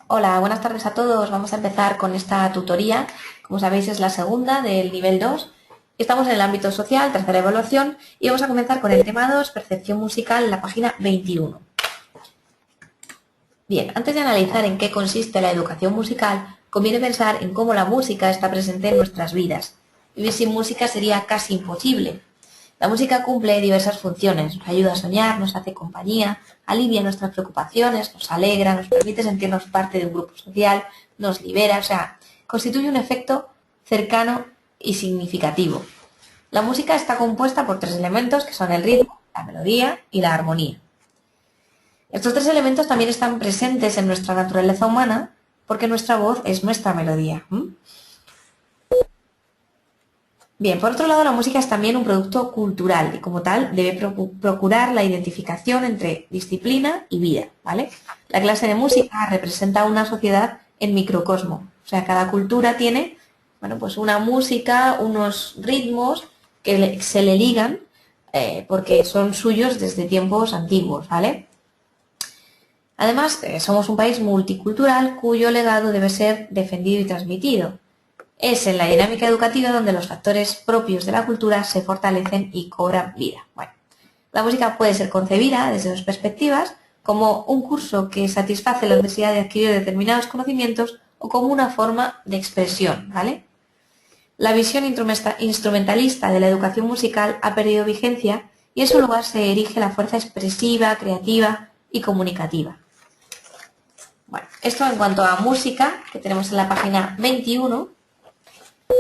Hola, buenas tardes a todos. Vamos a empezar con esta tutoría. Como sabéis, es la segunda del nivel 2. Estamos en el ámbito social, tercera evaluación, y vamos a comenzar con el tema 2, percepción musical, en la página 21. Bien, antes de analizar en qué consiste la educación musical, conviene pensar en cómo la música está presente en nuestras vidas. Vivir sin música sería casi imposible. La música cumple diversas funciones, nos ayuda a soñar, nos hace compañía, alivia nuestras preocupaciones, nos alegra, nos permite sentirnos parte de un grupo social, nos libera, o sea, constituye un efecto cercano y significativo. La música está compuesta por tres elementos que son el ritmo, la melodía y la armonía. Estos tres elementos también están presentes en nuestra naturaleza humana porque nuestra voz es nuestra melodía. Bien, por otro lado, la música es también un producto cultural y como tal debe procurar la identificación entre disciplina y vida, ¿vale? La clase de música representa una sociedad en microcosmo, o sea, cada cultura tiene, bueno, pues una música, unos ritmos que se le ligan porque son suyos desde tiempos antiguos, ¿vale? Además, somos un país multicultural cuyo legado debe ser defendido y transmitido. Es en la dinámica educativa donde los factores propios de la cultura se fortalecen y cobran vida. Bueno, la música puede ser concebida desde dos perspectivas, como un curso que satisface la necesidad de adquirir determinados conocimientos o como una forma de expresión, ¿vale? La visión instrumentalista de la educación musical ha perdido vigencia y en su lugar se erige la fuerza expresiva, creativa y comunicativa. Bueno, esto en cuanto a música, que tenemos en la página 21.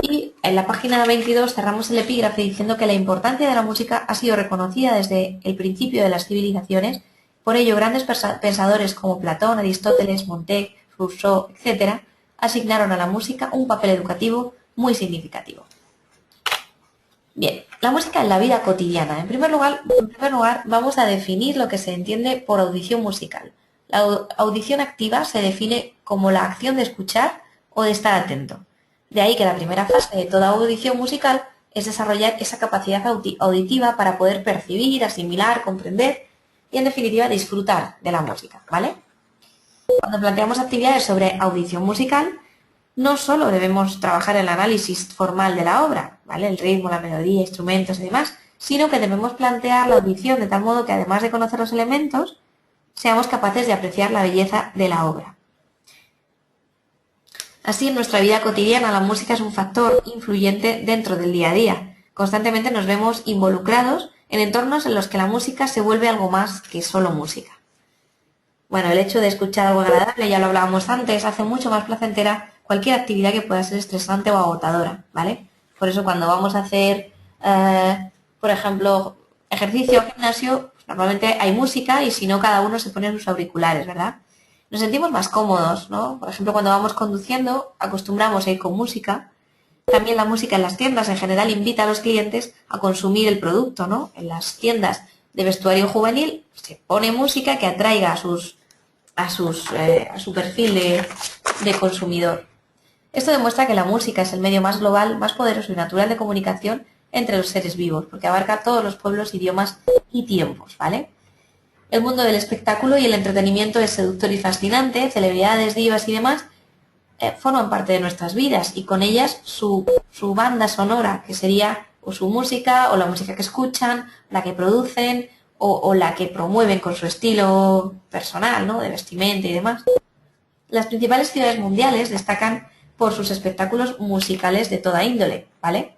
Y en la página 22 cerramos el epígrafe diciendo que la importancia de la música ha sido reconocida desde el principio de las civilizaciones. Por ello, grandes pensadores como Platón, Aristóteles, Montaigne, Rousseau, etc., asignaron a la música un papel educativo muy significativo. Bien, la música en la vida cotidiana. En primer lugar, vamos a definir lo que se entiende por audición musical. La audición activa se define como la acción de escuchar o de estar atento. De ahí que la primera fase de toda audición musical es desarrollar esa capacidad auditiva para poder percibir, asimilar, comprender y, en definitiva, disfrutar de la música, ¿vale? Cuando planteamos actividades sobre audición musical, no solo debemos trabajar el análisis formal de la obra, ¿vale? El ritmo, la melodía, instrumentos y demás, sino que debemos plantear la audición de tal modo que además de conocer los elementos, seamos capaces de apreciar la belleza de la obra. Así, en nuestra vida cotidiana, la música es un factor influyente dentro del día a día. Constantemente nos vemos involucrados en entornos en los que la música se vuelve algo más que solo música. Bueno, el hecho de escuchar algo agradable, ya lo hablábamos antes, hace mucho más placentera cualquier actividad que pueda ser estresante o agotadora, ¿vale? Por eso cuando vamos a hacer, por ejemplo, ejercicio o gimnasio, pues normalmente hay música y si no, cada uno se pone sus auriculares, ¿verdad? Nos sentimos más cómodos, ¿no? Por ejemplo, cuando vamos conduciendo, acostumbramos a ir con música. También la música en las tiendas en general invita a los clientes a consumir el producto, ¿no? En las tiendas de vestuario juvenil se pone música que atraiga a su perfil de consumidor. Esto demuestra que la música es el medio más global, más poderoso y natural de comunicación entre los seres vivos, porque abarca todos los pueblos, idiomas y tiempos, ¿vale? El mundo del espectáculo y el entretenimiento es seductor y fascinante, celebridades, divas y demás forman parte de nuestras vidas y con ellas su banda sonora, que sería o su música o la música que escuchan, la que producen o la que promueven con su estilo personal, ¿no? De vestimenta y demás. Las principales ciudades mundiales destacan por sus espectáculos musicales de toda índole, ¿vale?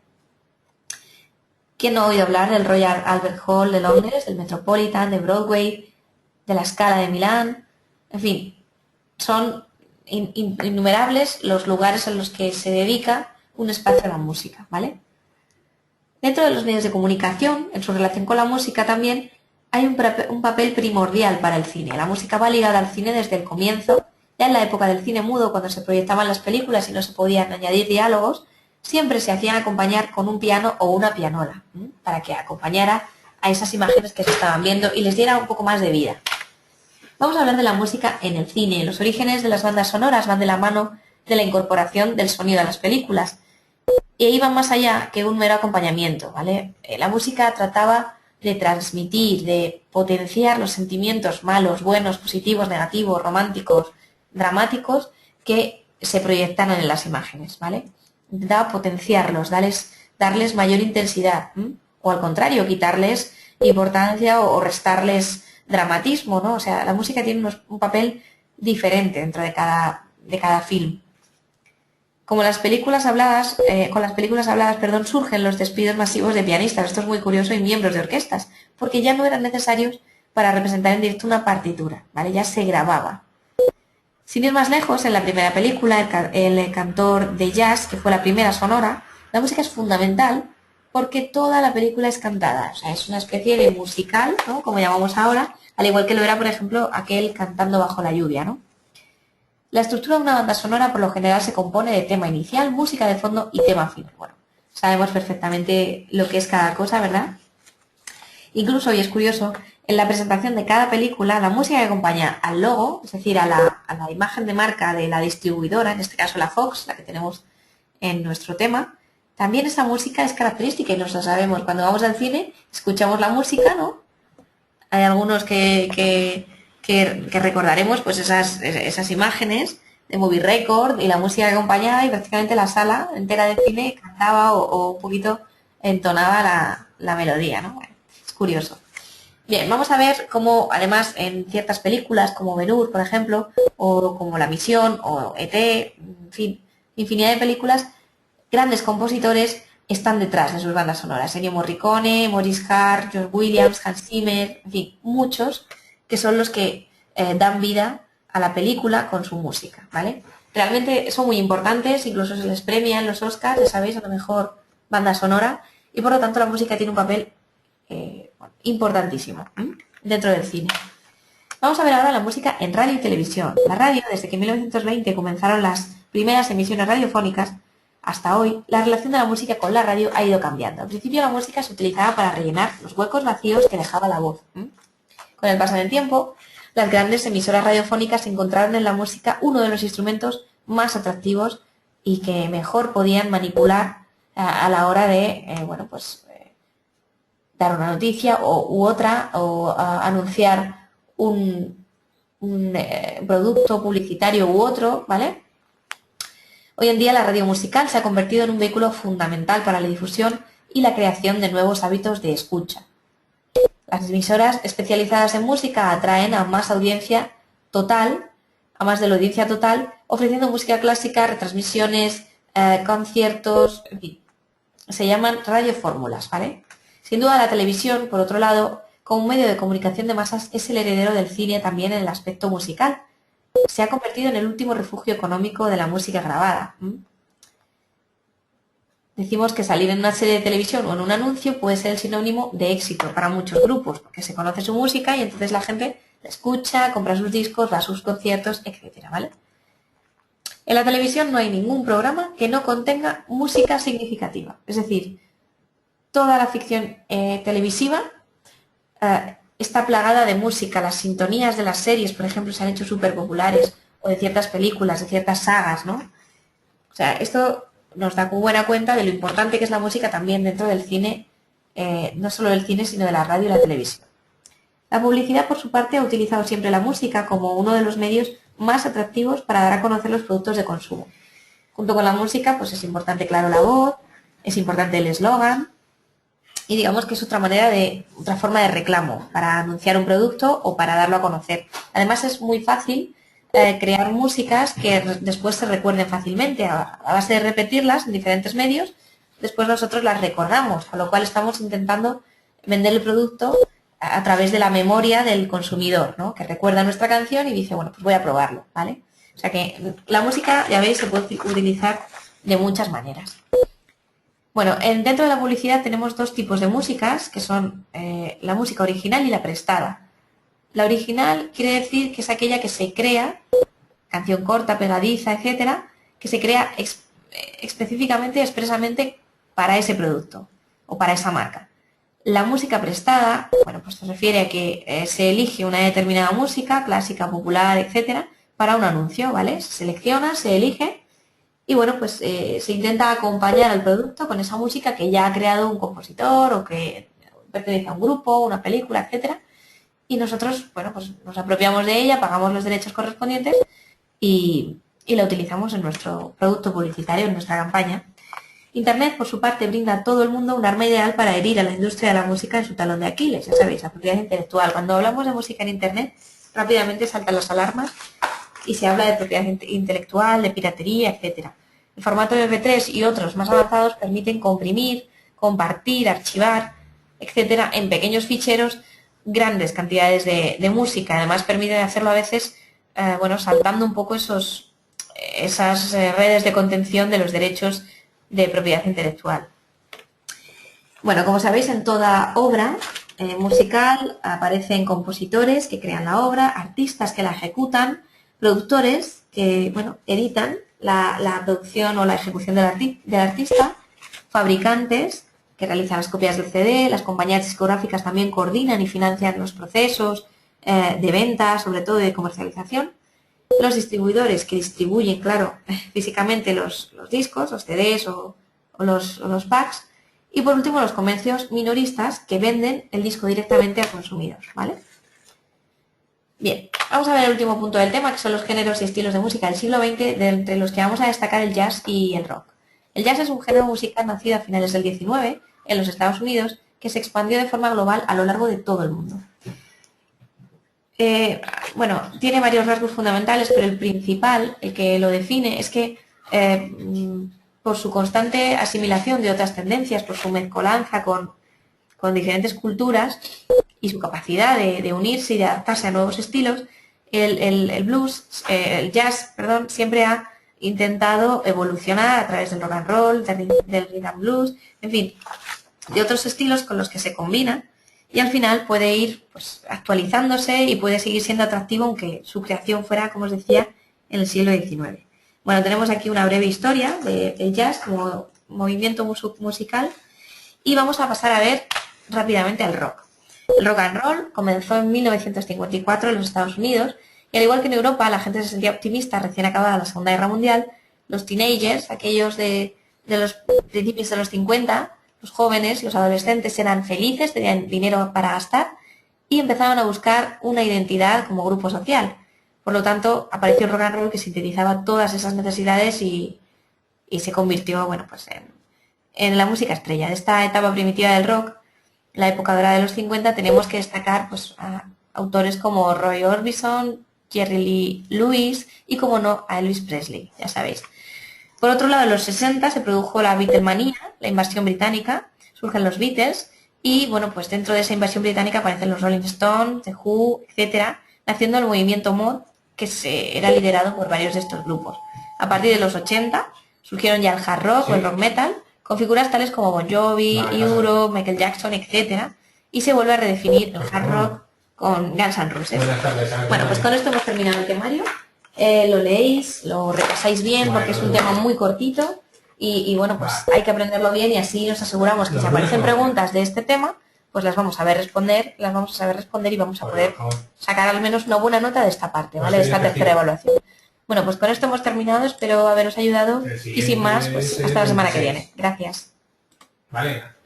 ¿Quién no ha oído hablar del Royal Albert Hall de Londres, del Metropolitan, de Broadway, de la Scala de Milán? En fin, son innumerables los lugares en los que se dedica un espacio a la música, ¿vale? Dentro de los medios de comunicación, en su relación con la música también, hay un papel primordial para el cine. La música va ligada al cine desde el comienzo. Ya en la época del cine mudo, cuando se proyectaban las películas y no se podían añadir diálogos, siempre se hacían acompañar con un piano o una pianola, para que acompañara a esas imágenes que se estaban viendo y les diera un poco más de vida. Vamos a hablar de la música en el cine. Los orígenes de las bandas sonoras van de la mano de la incorporación del sonido a las películas. Y ahí van más allá que un mero acompañamiento, ¿vale? La música trataba de transmitir, de potenciar los sentimientos malos, buenos, positivos, negativos, románticos, dramáticos que se proyectan en las imágenes, ¿vale? Intentaba potenciarlos, darles mayor intensidad, o al contrario, quitarles importancia o restarles dramatismo, ¿no? O sea, la música tiene un papel diferente dentro de cada film. Como las películas habladas, con las películas habladas, perdón, surgen los despidos masivos de pianistas, esto es muy curioso, y miembros de orquestas, porque ya no eran necesarios para representar en directo una partitura, ¿vale? Ya se grababa. Sin ir más lejos, en la primera película, el cantor de jazz, que fue la primera sonora, la música es fundamental porque toda la película es cantada, o sea, es una especie de musical, ¿no? Como llamamos ahora, al igual que lo era, por ejemplo, aquel Cantando bajo la lluvia, ¿no? La estructura de una banda sonora por lo general se compone de tema inicial, música de fondo y tema final. Bueno, sabemos perfectamente lo que es cada cosa, ¿verdad? Incluso, y es curioso, en la presentación de cada película, la música que acompaña al logo, es decir, a la imagen de marca de la distribuidora, en este caso la Fox, la que tenemos en nuestro tema, también esa música es característica y nos la sabemos. Cuando vamos al cine, escuchamos la música, ¿no? Hay algunos que recordaremos pues esas imágenes de Movie Record y la música que acompañaba y prácticamente la sala entera de cine cantaba o un poquito entonaba la melodía, ¿no? Bueno, es curioso. Bien, vamos a ver cómo, además, en ciertas películas como Ben-Hur, por ejemplo, o como La Misión, o E.T., en fin, infinidad de películas, grandes compositores están detrás de sus bandas sonoras. Ennio Morricone, Maurice Jarre, John Williams, Hans Zimmer, en fin, muchos que son los que dan vida a la película con su música, ¿vale? Realmente son muy importantes, incluso se les premia en los Oscars, ya sabéis, a la mejor banda sonora, y por lo tanto la música tiene un papel importantísimo dentro del cine. Vamos a ver ahora la música en radio y televisión. La radio, desde que en 1920 comenzaron las primeras emisiones radiofónicas, hasta hoy, la relación de la música con la radio ha ido cambiando. Al principio la música se utilizaba para rellenar los huecos vacíos que dejaba la voz. Con el paso del tiempo, las grandes emisoras radiofónicas encontraron en la música uno de los instrumentos más atractivos y que mejor podían manipular a la hora de, dar una noticia u otra o anunciar un producto publicitario u otro, ¿vale? Hoy en día la radio musical se ha convertido en un vehículo fundamental para la difusión y la creación de nuevos hábitos de escucha. Las emisoras especializadas en música atraen a más audiencia total, a más de la audiencia total, ofreciendo música clásica, retransmisiones, conciertos, en fin. Se llaman radiofórmulas, ¿vale? Sin duda la televisión, por otro lado, como un medio de comunicación de masas, es el heredero del cine también en el aspecto musical. Se ha convertido en el último refugio económico de la música grabada. Decimos que salir en una serie de televisión o en un anuncio puede ser el sinónimo de éxito para muchos grupos, porque se conoce su música y entonces la gente la escucha, compra sus discos, va a sus conciertos, etcétera, ¿vale? En la televisión no hay ningún programa que no contenga música significativa. Es decir, toda la ficción televisiva está plagada de música. Las sintonías de las series, por ejemplo, se han hecho súper populares, o de ciertas películas, de ciertas sagas, ¿no? O sea, esto nos da buena cuenta de lo importante que es la música también dentro del cine, no solo del cine, sino de la radio y la televisión. La publicidad, por su parte, ha utilizado siempre la música como uno de los medios más atractivos para dar a conocer los productos de consumo. Junto con la música, pues es importante, claro, la voz, es importante el eslogan, y digamos que es otra forma de reclamo para anunciar un producto o para darlo a conocer. Además es muy fácil crear músicas que después se recuerden fácilmente. A base de repetirlas en diferentes medios, después nosotros las recordamos, con lo cual estamos intentando vender el producto a través de la memoria del consumidor, ¿no? Que recuerda nuestra canción y dice, bueno, pues voy a probarlo, ¿vale? O sea que la música, ya veis, se puede utilizar de muchas maneras. Bueno, dentro de la publicidad tenemos dos tipos de músicas, que son la música original y la prestada. La original quiere decir que es aquella que se crea, canción corta, pegadiza, etcétera, que se crea específicamente, expresamente para ese producto o para esa marca. La música prestada, bueno, pues se refiere a que se elige una determinada música, clásica, popular, etcétera, para un anuncio, ¿vale? Se selecciona, se elige y bueno, pues se intenta acompañar al producto con esa música que ya ha creado un compositor o que pertenece a un grupo, una película, etcétera. Y nosotros, bueno, pues nos apropiamos de ella, pagamos los derechos correspondientes y la utilizamos en nuestro producto publicitario, en nuestra campaña. Internet, por su parte, brinda a todo el mundo un arma ideal para herir a la industria de la música en su talón de Aquiles. Ya sabéis, la propiedad intelectual. Cuando hablamos de música en Internet, rápidamente saltan las alarmas y se habla de propiedad intelectual, de piratería, etc. El formato MP3 y otros más avanzados permiten comprimir, compartir, archivar, etc. en pequeños ficheros grandes cantidades de música. Además, permiten hacerlo a veces, saltando un poco esas redes de contención de los derechos de propiedad intelectual. Bueno, como sabéis, en toda obra musical aparecen compositores que crean la obra, artistas que la ejecutan, productores que editan la producción o la ejecución del artista, fabricantes que realizan las copias del CD, las compañías discográficas también coordinan y financian los procesos de venta, sobre todo de comercialización, los distribuidores que distribuyen, claro, físicamente los discos, los CDs o los packs, y por último los comercios minoristas que venden el disco directamente a consumidores, ¿vale? Bien, vamos a ver el último punto del tema, que son los géneros y estilos de música del siglo XX, entre los que vamos a destacar el jazz y el rock. El jazz es un género musical nacido a finales del XIX en los Estados Unidos que se expandió de forma global a lo largo de todo el mundo. Tiene varios rasgos fundamentales, pero el principal, el que lo define, es que por su constante asimilación de otras tendencias, por su mezcolanza con diferentes culturas y su capacidad de unirse y de adaptarse a nuevos estilos, el jazz, siempre ha intentado evolucionar a través del rock and roll, del rhythm and blues, en fin, de otros estilos con los que se combina y al final puede ir actualizándose y puede seguir siendo atractivo aunque su creación fuera, como os decía, en el siglo XIX. Bueno, tenemos aquí una breve historia del jazz como movimiento musical y vamos a pasar a ver rápidamente al rock. El rock and roll comenzó en 1954 en los Estados Unidos y al igual que en Europa la gente se sentía optimista recién acabada la Segunda Guerra Mundial. Los teenagers, aquellos de los principios de los 50, los jóvenes, los adolescentes eran felices, tenían dinero para gastar y empezaban a buscar una identidad como grupo social. Por lo tanto, apareció el rock and roll que sintetizaba todas esas necesidades y se convirtió en la música estrella. De esta etapa primitiva del rock, la época dorada de los 50, tenemos que destacar a autores como Roy Orbison, Jerry Lee Lewis y, como no, a Elvis Presley, ya sabéis. Por otro lado, en los 60 se produjo la Beatlemanía, la invasión británica, surgen los Beatles y, dentro de esa invasión británica aparecen los Rolling Stones, The Who, etc., naciendo el movimiento mod que era liderado por varios de estos grupos. A partir de los 80 surgieron ya el hard rock o el rock metal, con figuras tales como Bon Jovi, Europe, Michael Jackson, etc., y se vuelve a redefinir el hard rock con Guns N' Roses. Bueno, pues con esto hemos terminado el temario. Lo leéis, lo repasáis bien porque es un tema muy cortito y hay que aprenderlo bien y así nos aseguramos que si aparecen preguntas de este tema, pues las vamos a saber responder y vamos a poder sacar al menos una buena nota de esta parte, ¿vale? De esta tercera evaluación. Bueno, pues con esto hemos terminado, espero haberos ayudado y sin más, pues hasta la semana que viene. Gracias. Vale.